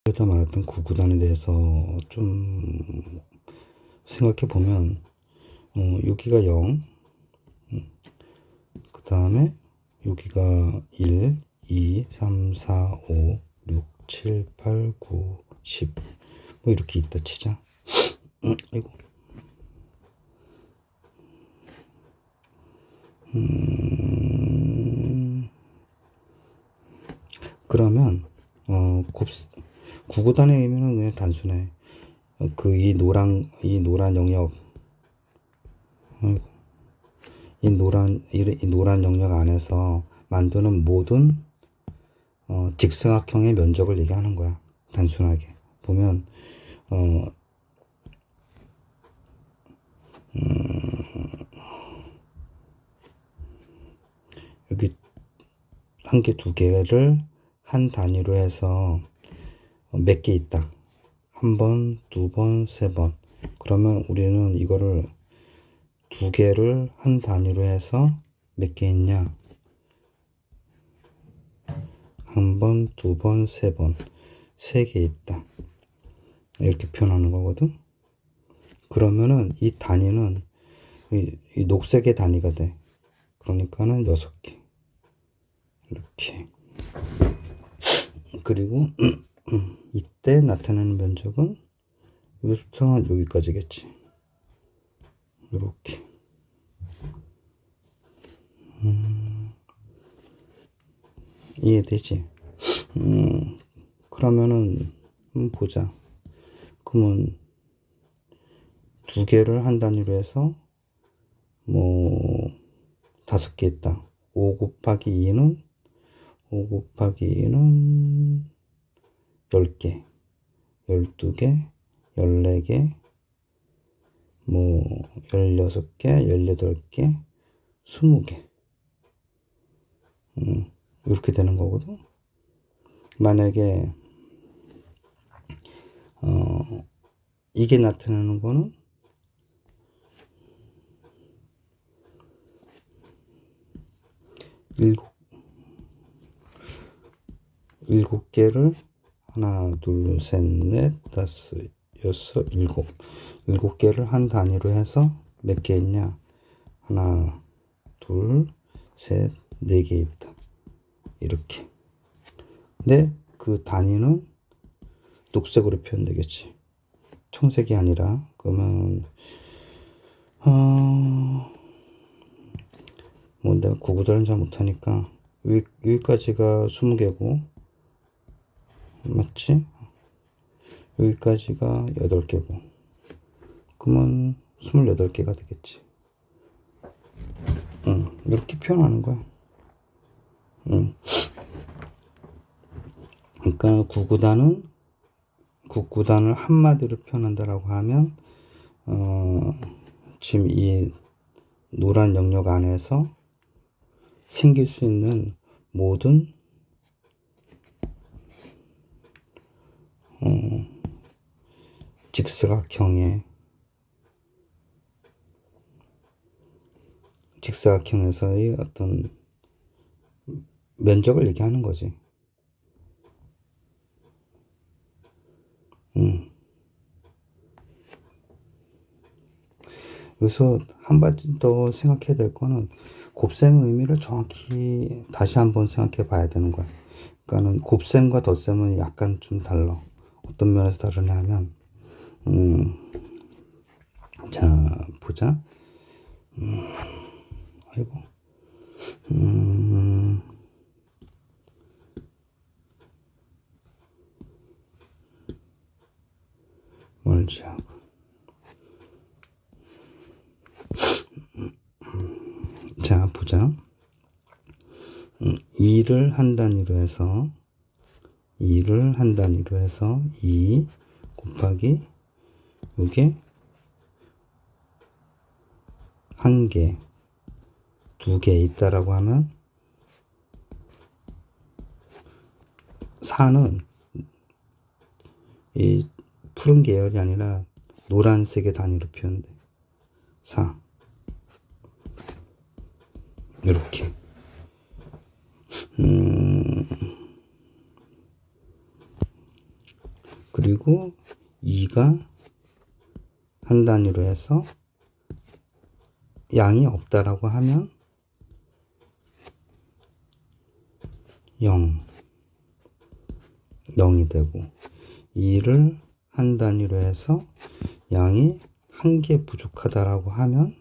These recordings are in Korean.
여기다 말했던 구구단에 대해서 좀 생각해 보면, 여기가 0, 그 다음에 여기가 1, 2, 3, 4, 5, 6, 7, 8, 9, 10. 뭐 이렇게 있다 치자. 아이고. 그러면, 구구단의 의미는 그냥 단순해. 이 노란 영역, 이 노란 영역 안에서 만드는 모든 직사각형의 면적을 얘기하는 거야. 단순하게 보면 여기 한 개, 두 개를 한 단위로 해서 몇 개 있다. 한 번, 두 번, 세 번. 그러면 우리는 이거를 두 개를 한 단위로 해서 몇 개 있냐? 한 번, 두 번, 세 번. 세 개 있다. 이렇게 표현하는 거거든. 그러면은 이 단위는 이 녹색의 단위가 돼. 그러니까는 6개. 이렇게. 그리고 이때 나타나는 면적은 여기부터 여기까지겠지. 이렇게. 이해되지? 그러면은 보자. 그러면 두 개를 한 단위로 해서 뭐 5개 있다. 5 곱하기 2는 10개, 12개, 14개, 뭐 16개, 18개, 20개. 이렇게 되는 거거든. 만약에 이게 나타나는 거는 일곱 개를 하나, 둘, 셋, 넷, 다섯, 여섯, 일곱 개를 한 단위로 해서 몇 개 있냐? 하나, 둘, 셋, 네 개 있다. 이렇게. 근데 그 단위는 녹색으로 표현되겠지. 청색이 아니라. 그러면 뭐 내가 구구단을 잘 못하니까 여기까지가 20개고 맞지? 여기까지가 8개고 그러면 28개가 되겠지. 이렇게 표현하는 거야. 그러니까 구구단을 한마디로 표현한다라고 하면 지금 이 노란 영역 안에서 생길 수 있는 모든 직사각형에서의 어떤 면적을 얘기하는 거지. 여기서 한 가지 더 생각해야 될 거는 곱셈의 의미를 정확히 다시 한번 생각해 봐야 되는 거야. 그러니까는 곱셈과 덧셈은 약간 좀 달라. 어떤 면에서 다르냐 하면, 자, 보자. 아이고. 멀지 하고. 자, 보자. 2를 한 단위로 해서 2 곱하기 요게 1개, 2개 있다라고 하면 4는 이 푸른 계열이 아니라 노란색의 단위로 표현돼. 4 이렇게. 그리고 2가 한 단위로 해서 양이 없다라고 하면 0, 0이 되고 2를 한 단위로 해서 양이 한 개 부족하다라고 하면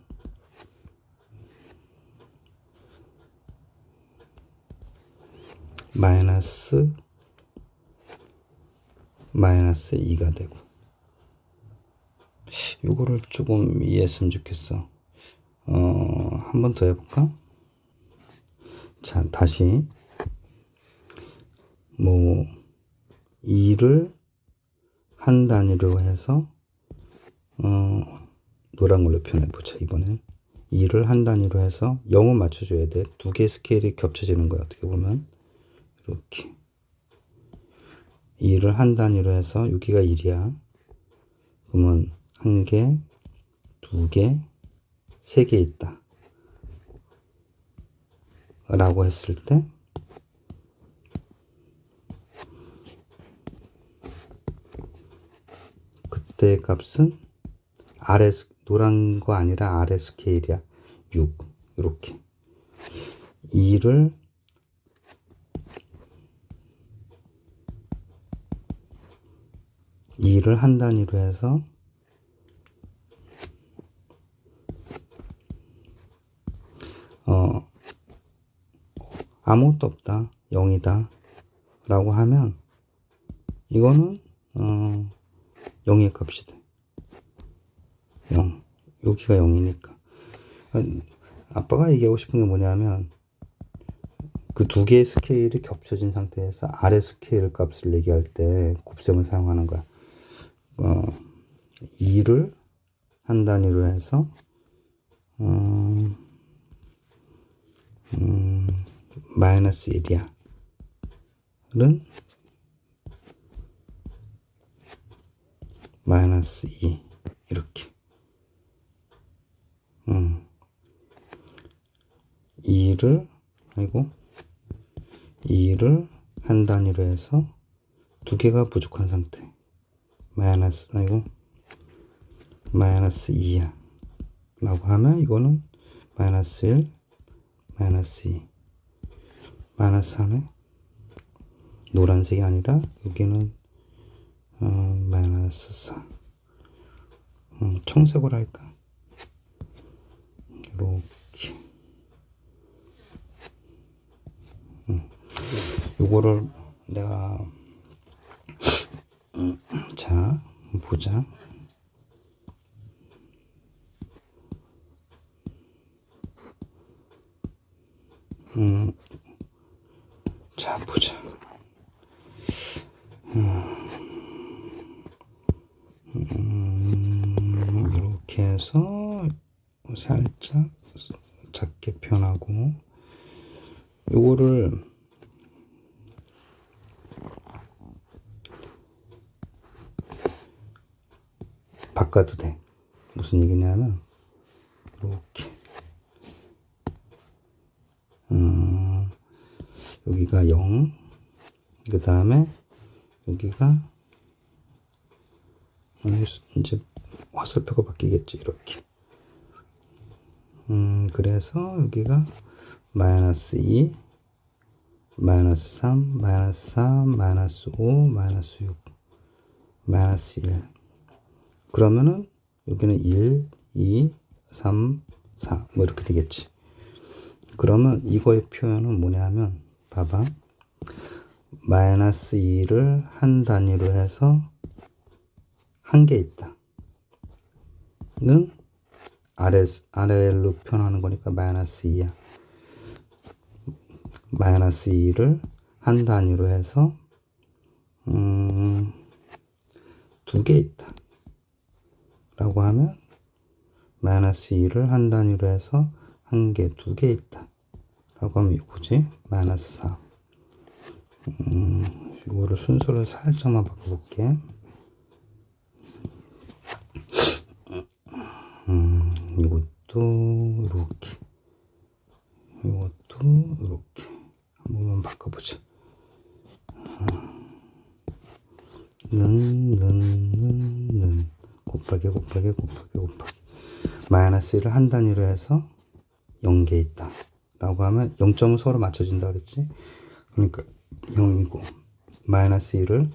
마이너스 2가 되고, 요거를 조금 이해했으면 좋겠어. 한 번 더 해볼까? 자, 다시 2를 한 단위로 해서 노란 걸로 표현해보자. 이번엔 2를 한 단위로 해서 0은 맞춰줘야 돼. 두 개의 스케일이 겹쳐지는 거야. 어떻게 보면 이렇게 2를 한 단위로 해서 여기가 1이야. 그러면 1개, 2개, 3개 있다 라고 했을 때 그때 값은 아래, 노란 거 아니라 아래 스케일이야. 6 이렇게 2를 한 단위로 해서 아무것도 없다, 0이다 라고 하면 이거는 0의 값이 돼. 0, 여기가 0이니까. 아빠가 얘기하고 싶은 게 뭐냐면 그 두 개의 스케일이 겹쳐진 상태에서 아래 스케일 값을 얘기할 때 곱셈을 사용하는 거야. 2를 한 단위로 해서 마이너스 1이야 는 마이너스 2 이렇게 2를 한 단위로 해서 두 개가 부족한 상태 마이너스 2야 라고 하면 이거는 마이너스 1, 마이너스 2, 마이너스 4네. 노란색이 아니라 여기는 마이너스 4. 청색으로 할까? 이렇게. 요거를 내가 자 보자. 자 보자. 이렇게 해서 살짝 작게 표현하고 요거를 바꿔도 돼. 무슨 얘기냐면 이렇게 여기가 0, 그 다음에 여기가 이제 화살표가 바뀌겠지. 이렇게 그래서 여기가 마이너스 2, 마이너스 3, 마이너스 4, 마이너스 5, 마이너스 6, 마이너스 1. 그러면은 여기는 1, 2, 3, 4 뭐 이렇게 되겠지. 그러면 이거의 표현은 뭐냐면 봐봐. 마이너스 2를 한 단위로 해서 한 개 있다 는 아래로 표현하는 거니까 마이너스 2야. 마이너스 2를 한 단위로 해서 두 개 있다 라고 하면 마이너스 2를 한 단위로 해서 한 개, 두 개 있다 라고 하면 이거지. 마이너스 4. 이거를 순서를 살짝만 바꿔볼게. 이것도 이렇게, 이것도 이렇게 한 번만 바꿔보자. 는 곱하기 마이너스 1을 한 단위로 해서 0개 있다 라고 하면 0점은 서로 맞춰진다 그랬지. 그러니까 0이고 마이너스 1을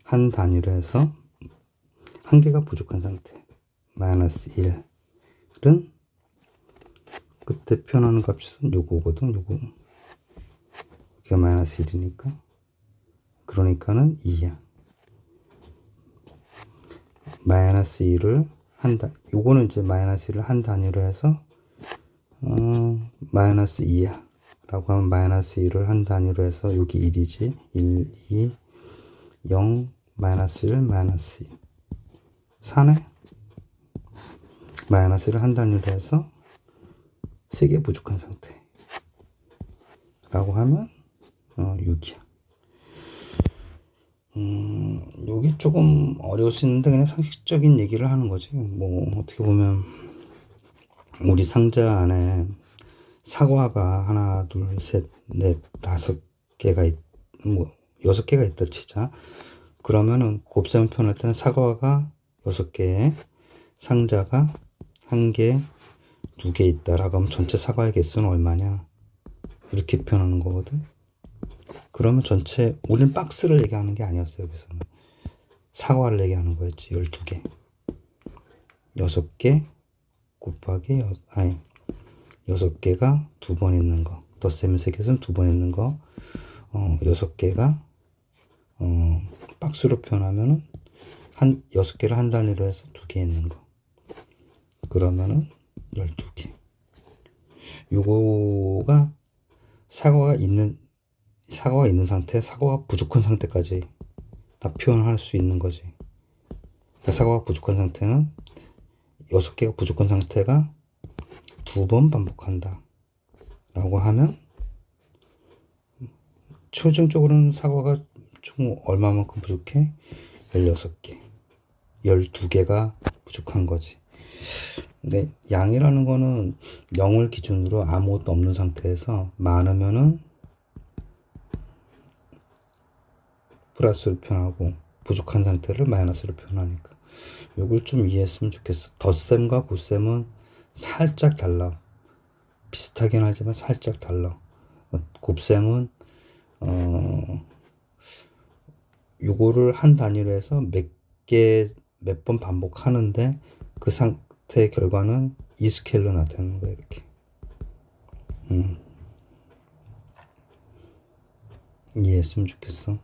한 단위로 해서 한 개가 부족한 상태 마이너스 1은 그때 표현하는 값은 요거거든. 요거 이게 마이너스 1이니까 그러니까는 2야. 마이너스 1을 요거는 이제 마이너스 1을 한 단위로 해서 마이너스 2야 라고 하면 마이너스 1을 한 단위로 해서 여기 1이지 1, 2, 0, 마이너스 1, 마이너스 2 4네. 마이너스 1을 한 단위로 해서 3개 부족한 상태 라고 하면 6이야. 여기 조금 어려울 수 있는데 그냥 상식적인 얘기를 하는 거지. 뭐 어떻게 보면 우리 상자 안에 사과가 하나, 둘, 셋, 넷, 5개가 뭐 6개가 있다 치자. 그러면은 곱셈을 표현할 때는 사과가 6개에 상자가 1개, 2개 있다라고 하면 전체 사과의 개수는 얼마냐 이렇게 표현하는 거거든. 그러면 전체 우린 박스를 얘기하는 게 아니었어요. 여기서는 사과를 얘기하는 거였지. 12개 6개 곱하기 6개가 2번 있는 거 덧셈의 세개는 2번 있는 거 6개가 박스로 표현하면은 6개를 한 단위로 해서 2개 있는 거 그러면은 12개. 요거가 사과가 있는 상태, 사과가 부족한 상태까지 다 표현할 수 있는 거지. 그러니까 사과가 부족한 상태는 6개가 부족한 상태가 2번 반복한다 라고 하면 최종적으로는 사과가 총 얼마만큼 부족해? 16개 12개가 부족한 거지. 근데 양이라는 거는 0을 기준으로 아무것도 없는 상태에서 많으면은 플러스를 표현하고 부족한 상태를 마이너스로 표현하니까 이걸 좀 이해했으면 좋겠어. 덧셈과 곱셈은 살짝 달라. 비슷하긴 하지만 살짝 달라. 곱셈은 요거를 한 단위로 해서 몇 번 반복하는데 그 상태의 결과는 이 스케일로 나타나는 거야. 이렇게 이해했으면 좋겠어.